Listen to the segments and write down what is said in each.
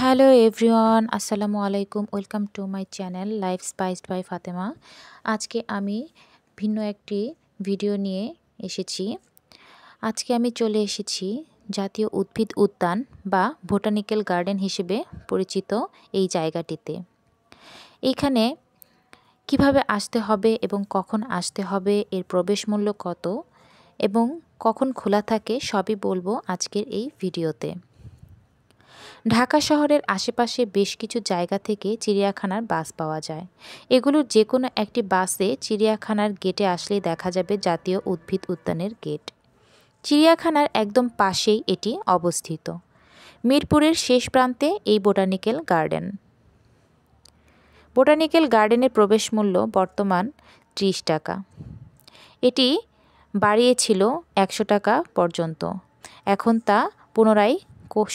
Hello everyone, আসসালামু আলাইকুম। Welcome to my channel life spiced by Fatema. আজকে আমি ভিন্ন একটি ভিডিও নিয়ে এসেছি। আজকে আমি চলে এসেছি জাতীয় উদ্ভিদ উদ্যান বা বোটানিক্যাল গার্ডেন হিসেবে পরিচিত এই জায়গাটিতে। এখানে কিভাবে আসতে হবে এবং কখন আসতে হবে, এর প্রবেশ মূল্য কত এবং কখন খোলা থাকে সবই বলবো আজকের এই ভিডিওতে। ঢাকা শহরের আশেপাশে বেশ কিছু জায়গা থেকে চিড়িয়াখানার বাস পাওয়া যায়। এগুলোর যে কোনো একটি বাসে চিড়িয়াখানার গেটে আসলেই দেখা যাবে জাতীয় উদ্ভিদ উদ্যানের গেট। চিড়িয়াখানার একদম পাশেই এটি অবস্থিত। মিরপুরের শেষ প্রান্তে এই বোটানিক্যাল গার্ডেন। বোটানিক্যাল গার্ডেনের প্রবেশ মূল্য বর্তমান 30 টাকা। এটি বাড়িয়েছিল 100 টাকা পর্যন্ত, এখন তা পুনরায়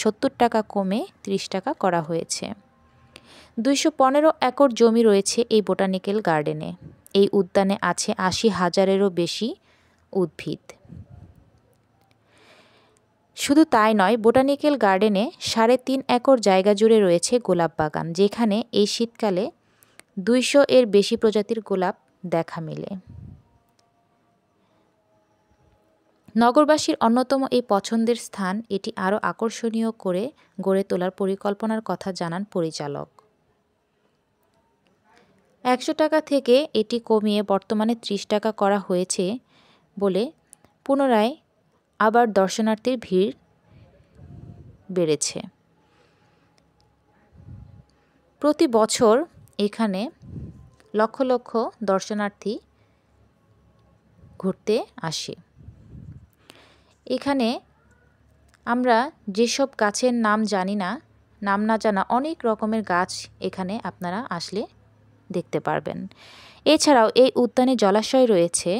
70 টাকা কমে 30 টাকা করা হয়েছে। 215 একর জমি রয়েছে এই বোটানিক্যাল গার্ডেনে। এই উদ্যানে আছে 80,000-এরও বেশি উদ্ভিদ। শুধু তাই নয়, বোটানিক্যাল গার্ডেনে 3.5 একর জায়গা জুড়ে রয়েছে গোলাপ বাগান, যেখানে এই শীতকালে 200-এর বেশি প্রজাতির গোলাপ দেখা মেলে। নগরবাসীর অন্যতম এই পছন্দের স্থান, এটি আরও আকর্ষণীয় করে গড়ে তোলার পরিকল্পনার কথা জানান পরিচালক। 100 টাকা থেকে এটি কমিয়ে বর্তমানে 30 টাকা করা হয়েছে বলে পুনরায় আবার দর্শনার্থীর ভিড় বেড়েছে। প্রতি বছর এখানে লক্ষ লক্ষ দর্শনার্থী ঘুরতে আসে। এখানে আমরা যেসব গাছের নাম জানি না, নাম না জানা অনেক রকমের গাছ এখানে আপনারা আসলে দেখতে পারবেন। এছাড়াও এই উদ্যানে জলাশয় রয়েছে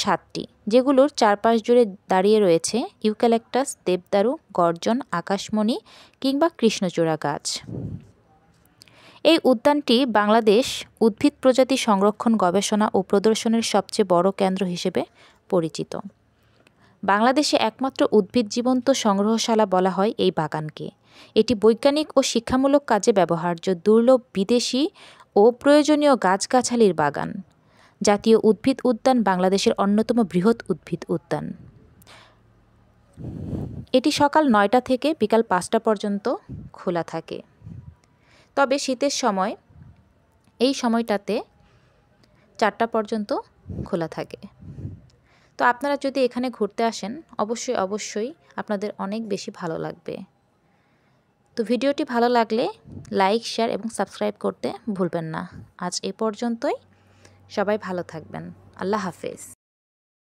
7টি, যেগুলোর চারপাশ জুড়ে দাঁড়িয়ে রয়েছে ইউক্যালিপটাস, দেবদারু, গর্জন, আকাশমণি কিংবা কৃষ্ণচূড়া গাছ। এই উদ্যানটি বাংলাদেশ উদ্ভিদ প্রজাতি সংরক্ষণ, গবেষণা ও প্রদর্শনের সবচেয়ে বড় কেন্দ্র হিসেবে পরিচিত। বাংলাদেশে একমাত্র উদ্ভিদ জীবন্ত সংগ্রহশালা বলা হয় এই বাগানকে। এটি বৈজ্ঞানিক ও শিক্ষামূলক কাজে ব্যবহার্য দুর্লভ বিদেশি ও প্রয়োজনীয় গাছগাছালির বাগান। জাতীয় উদ্ভিদ উদ্যান বাংলাদেশের অন্যতম বৃহৎ উদ্ভিদ উদ্যান। এটি সকাল 9টা থেকে বিকাল 5টা পর্যন্ত খোলা থাকে। তবে শীতের সময় এই সময়টাতে 4টা পর্যন্ত খোলা থাকে। তো আপনারা যদি এখানে ঘুরতে আসেন, অবশ্যই আপনাদের অনেক বেশি ভালো লাগবে। তো ভিডিওটি ভালো লাগলে লাইক, শেয়ার এবং সাবস্ক্রাইব করতে ভুলবেন না। আজ এ পর্যন্তই। সবাই ভালো থাকবেন। আল্লাহ হাফেজ।